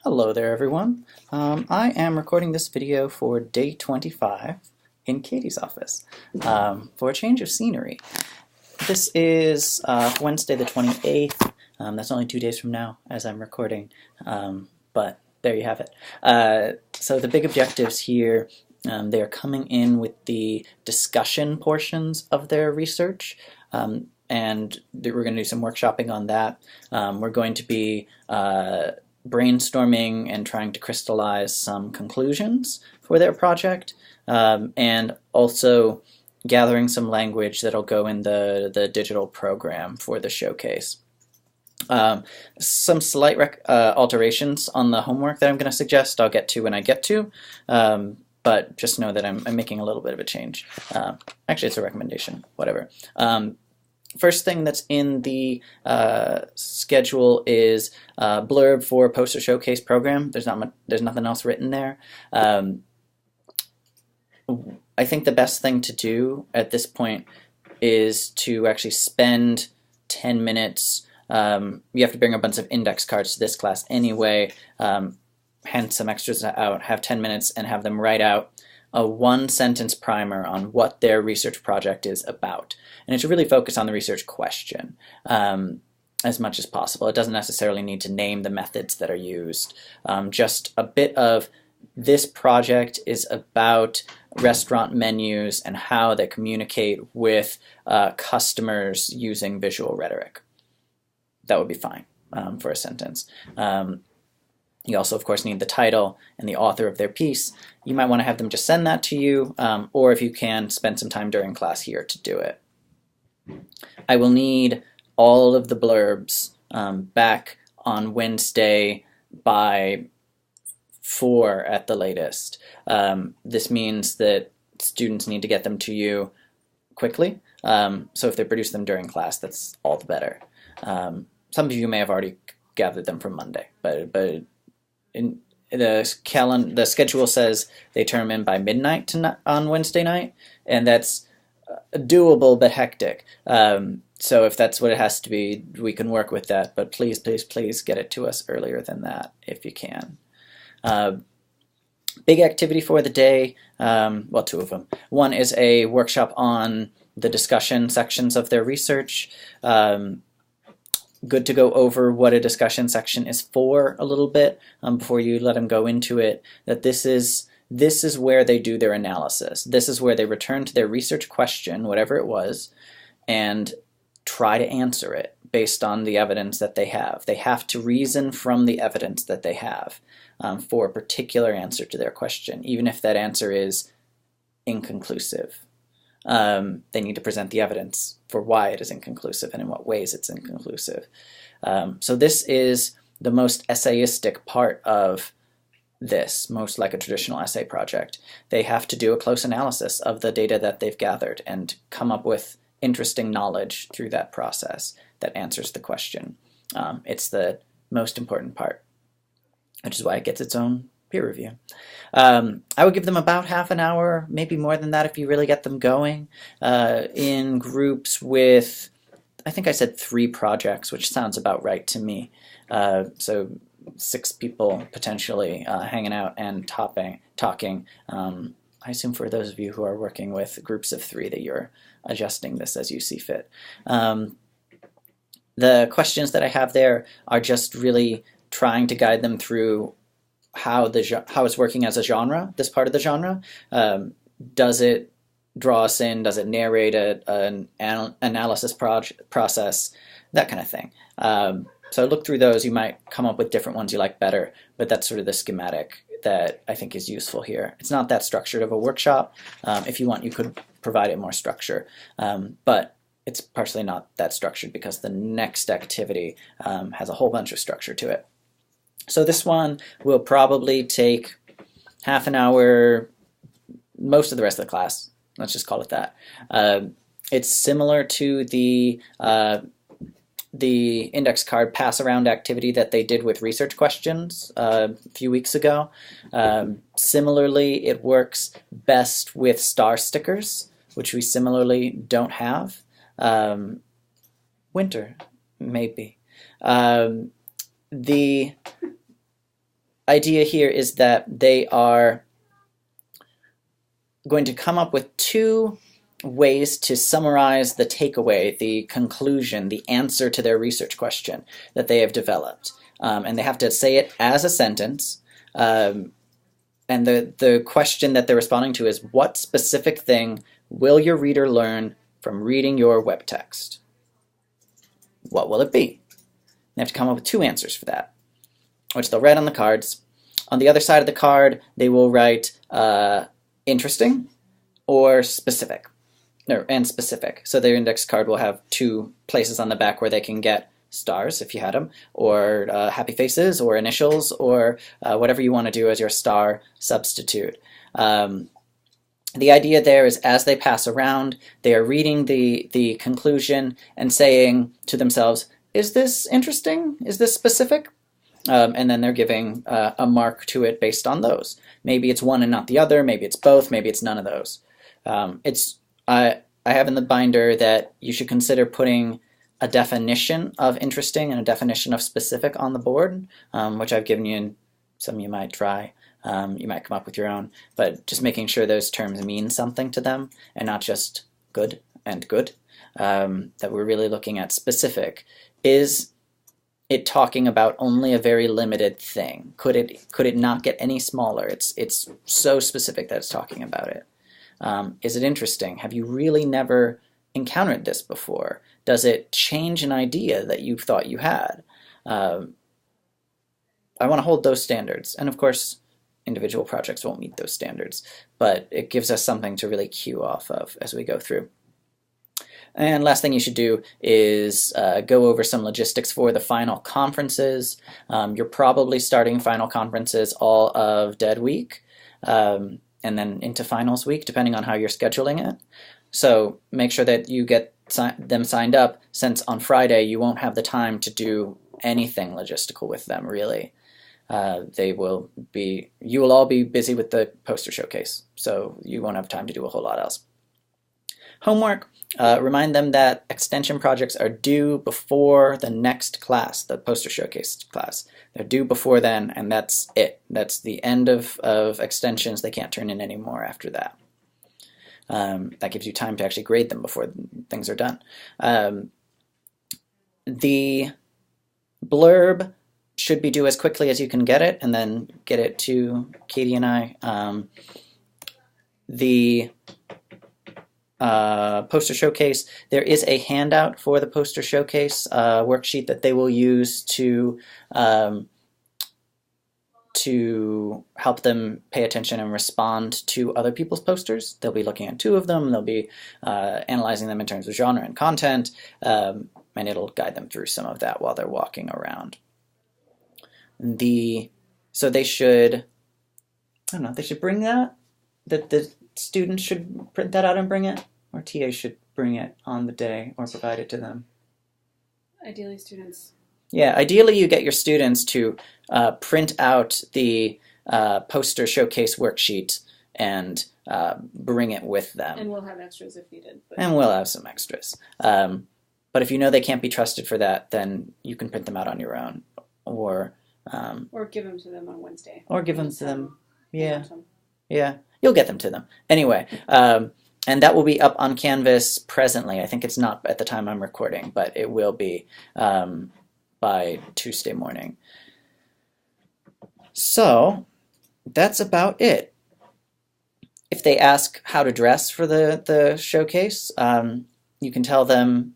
Hello there, everyone. I am recording this video for day 25 in Katie's office for a change of scenery. This is Wednesday the 28th. That's only 2 days from now as I'm recording, but there you have it. So the big objectives here, they are coming in with the discussion portions of their research. And we're going to do some workshopping on that. We're going to be brainstorming and trying to crystallize some conclusions for their project, and also gathering some language that'll go in the digital program for the showcase. Some slight alterations on the homework that I'm going to suggest I'll get to when I get to, but just know that I'm making a little bit of a change. Actually, it's a recommendation, whatever. First thing that's in the schedule is blurb for poster showcase program. There's nothing else written there. I think the best thing to do at this point is to actually spend 10 minutes. You have to bring a bunch of index cards to this class anyway, hand some extras out, have 10 minutes, and have them write out a one-sentence primer on what their research project is about. And it should really focus on the research question as much as possible. It doesn't necessarily need to name the methods that are used. Just a bit of this project is about restaurant menus and how they communicate with customers using visual rhetoric. That would be fine for a sentence. You also, of course, need the title and the author of their piece. You might want to have them just send that to you, or if you can, spend some time during class here to do it. I will need all of the blurbs back on Wednesday by 4 at the latest. This means that students need to get them to you quickly, so if they produce them during class, that's all the better. Some of you may have already gathered them from Monday, but in the schedule says they turn in by midnight on Wednesday night, and that's doable but hectic. So if that's what it has to be, we can work with that. But please, please, please get it to us earlier than that if you can. Big activity for the day. Well, 2 of them. One is a workshop on the discussion sections of their research. Good to go over what a discussion section is for a little bit before you let them go into it. That this is where they do their analysis. This is where they return to their research question, whatever it was, and try to answer it based on the evidence that they have. They have to reason from the evidence that they have for a particular answer to their question, even if that answer is inconclusive. They need to present the evidence for why it is inconclusive and in what ways it's inconclusive. So this is the most essayistic part of this, most like a traditional essay project. They have to do a close analysis of the data that they've gathered and come up with interesting knowledge through that process that answers the question. It's the most important part, which is why it gets its own peer review. I would give them about half an hour, maybe more than that if you really get them going, in groups with, I think I said 3 projects, which sounds about right to me. So 6 people potentially hanging out and talking. I assume for those of you who are working with groups of 3 that you're adjusting this as you see fit. The questions that I have there are just really trying to guide them through how it's working as a genre, this part of the genre. Does it draw us in? Does it narrate an analysis process? That kind of thing. So look through those. You might come up with different ones you like better, but that's sort of the schematic that I think is useful here. It's not that structured of a workshop. If you want, you could provide it more structure, but it's partially not that structured because the next activity has a whole bunch of structure to it. So this one will probably take half an hour, most of the rest of the class. Let's just call it that. It's similar to the index card pass-around activity that they did with research questions a few weeks ago. Similarly, it works best with star stickers, which we similarly don't have. Winter, maybe. The idea here is that they are going to come up with two ways to summarize the takeaway, the conclusion, the answer to their research question that they have developed. And they have to say it as a sentence. And the question that they're responding to is, what specific thing will your reader learn from reading your web text? What will it be? They have to come up with two answers for that, which they'll write on the cards. On the other side of the card, they will write interesting or specific, and specific. So their index card will have two places on the back where they can get stars, if you had them, or happy faces, or initials, or whatever you want to do as your star substitute. The idea there is, as they pass around, they are reading the conclusion and saying to themselves, is this interesting? Is this specific? And then they're giving a mark to it based on those. Maybe it's one and not the other, maybe it's both, maybe it's none of those. I have in the binder that you should consider putting a definition of interesting and a definition of specific on the board, which I've given you, and some you might try. You might come up with your own, but just making sure those terms mean something to them and not just good and good, that we're really looking at specific. Is it talking about only a very limited thing? Could it not get any smaller? It's so specific that it's talking about it. Is it interesting? Have you really never encountered this before? Does it change an idea that you thought you had? I want to hold those standards. And of course, individual projects won't meet those standards, but it gives us something to really cue off of as we go through. And last thing you should do is go over some logistics for the final conferences. You're probably starting final conferences all of Dead Week, and then into Finals Week, depending on how you're scheduling it. So make sure that you get them signed up, since on Friday you won't have the time to do anything logistical with them, really. You will all be busy with the poster showcase, so you won't have time to do a whole lot else. Homework, remind them that extension projects are due before the next class, the poster showcase class. They're due before then, and that's it. That's the end of extensions. They can't turn in any more after that. That gives you time to actually grade them before things are done. The blurb should be due as quickly as you can get it, and then get it to Katie and I. The poster showcase, there is a handout for the poster showcase worksheet that they will use to help them pay attention and respond to other people's posters. They'll be looking at two of them, they'll be analyzing them in terms of genre and content, and it'll guide them through some of that while they're walking around. So they should, I don't know, they should bring that? The students should print that out and bring it? Or TA should bring it on the day or provide it to them? Ideally, students. Yeah, ideally you get your students to print out the poster showcase worksheet and bring it with them. And we'll have extras if needed. And we'll have some extras. But if you know they can't be trusted for that, then you can print them out on your own. Or give them to them on Wednesday. Or give them to them. Yeah. Yeah. You'll get them to them. Anyway, and that will be up on Canvas presently. I think it's not at the time I'm recording, but it will be by Tuesday morning. So that's about it. If they ask how to dress for the showcase, you can tell them,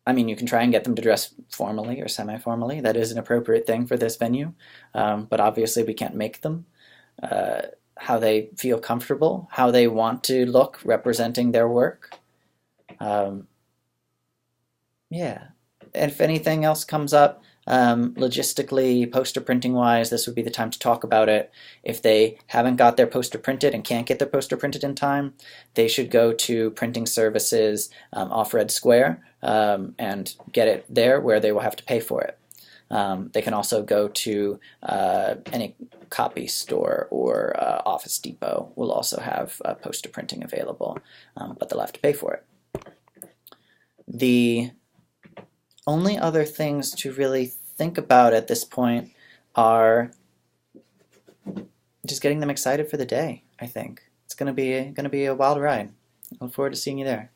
you can try and get them to dress formally or semi-formally. That is an appropriate thing for this venue, but obviously we can't make them. How they feel comfortable, how they want to look representing their work. Yeah. And if anything else comes up, logistically, poster printing wise, this would be the time to talk about it. If they haven't got their poster printed and can't get their poster printed in time, they should go to Printing Services off Red Square and get it there, where they will have to pay for it. They can also go to any copy store or Office Depot will also have poster printing available, but they'll have to pay for it. The only other things to really think about at this point are just getting them excited for the day. I think it's gonna be a wild ride. I look forward to seeing you there.